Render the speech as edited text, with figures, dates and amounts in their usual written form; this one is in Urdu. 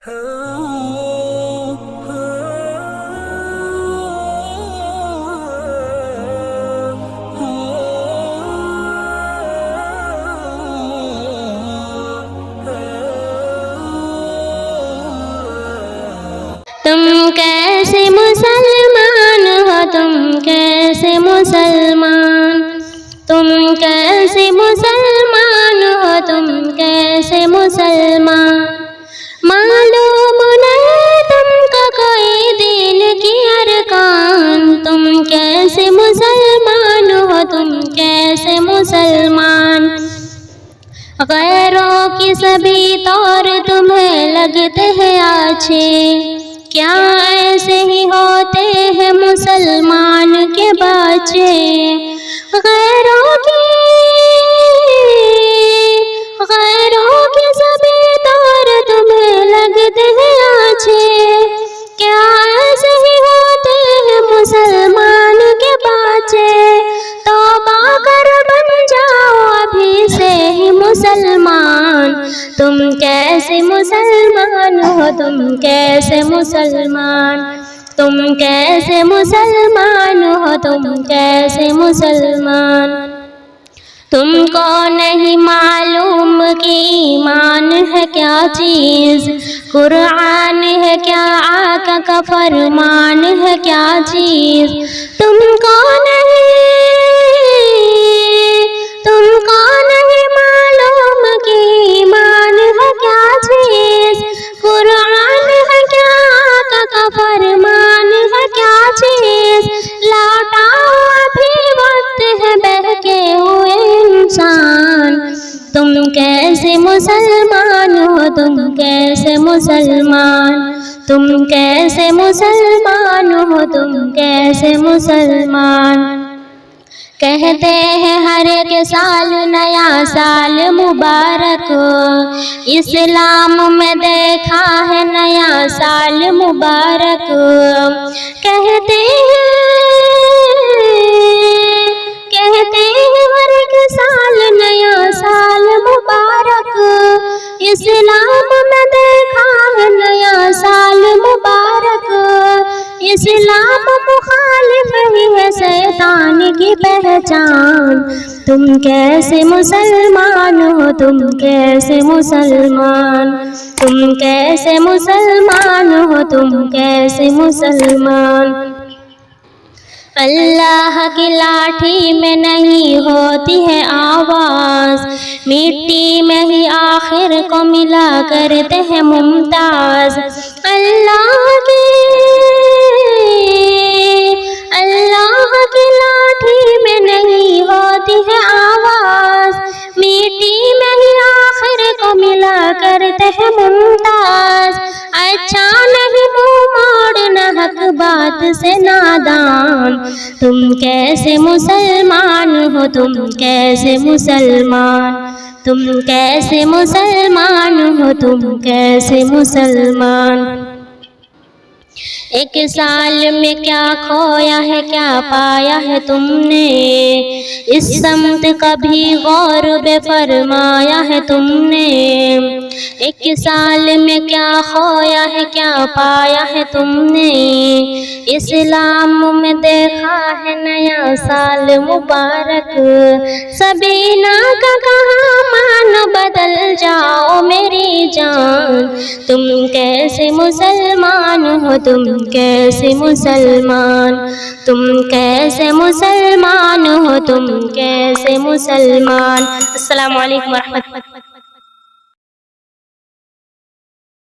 تم کیسے مسلمان ہو، تم کیسے مسلمان، تم کیسے مسلمان ہو، تم کیسے مسلمان، معلوم نہیں تم کو کوئی دین کی ارکان، تم کیسے مسلمان ہو، تم کیسے مسلمان، غیروں کی سبھی طور تمہیں لگتے ہیں اچھے، کیا ایسے ہی ہوتے ہیں مسلمان کے بچے، غیروں کی سبھی طور تمہیں لگتے ہیں اچھے، کیا ایسے ہی ہوتے ہیں مسلمان کے بچے، توبہ کر بن جاؤ ابھی سے ہی مسلمان، تم کیسے مسلمان ہو، تم کیسے مسلمان، تم کیسے مسلمان ہو، تم کیسے مسلمان، تم کو نہیں معلوم کہ ایمان ہے کیا چیز، قرآن ہے کیا، آقا کا فرمان ہے کیا چیز، تم کو نہیں معلوم کہ ایمان ہے کیا چیز، قرآن ہے کیا، آقا کا فرمان ہے کیا چیز، لوٹاؤ ابھی وقت ہے بہکے ہوئے انسان، تم کیسے مسلمان ہو، تم کیسے مسلمان، تم کیسے مسلمان ہو، تم کیسے مسلمان، کہتے ہیں ہر ایک سال نیا سال مبارک، اسلام میں دیکھا ہے نیا سال مبارک، کہتے ہیں ہر ایک سال نیا سال مبارک، اسلام میں دیکھا ہے نیا سال مبارک، اسلام مخالف ہی ہے شیطان کی پہچان، تم کیسے مسلمان ہو، تم کیسے مسلمان، تم کیسے مسلمان ہو، تم کیسے مسلمان، اللہ کی لاٹھی میں نہیں ہوتی ہے آواز، مٹی میں ہی آخر کو ملا کرتے ہیں ممتاز، اللہ کی لاٹھی میں نہیں ہوتی ہے آواز، مٹی میں ہی آخر کو ملا کرتے ہیں ممتاز، اچھا نہیں منہ موڑنا حق بات سے نادان، تم کیسے مسلمان ہو، تم کیسے مسلمان، تم کیسے مسلمان ہو، تم کیسے مسلمان، ایک سال میں کیا کھویا ہے کیا پایا ہے تم نے، اس سمت کبھی غور بے فرمایا ہے تم نے، ایک سال میں کیا کھویا ہے کیا پایا ہے تم نے، اسلام میں دیکھا ہے نیا سال مبارک، سبینہ کا کہاں مان بدل جاؤ میری جان، تم کیسے مسلمان ہو، تم کیسے مسلمان، تم کیسے مسلمان ہو، تم کیسے مسلمان، السلام علیکم ورحمۃ اللہ۔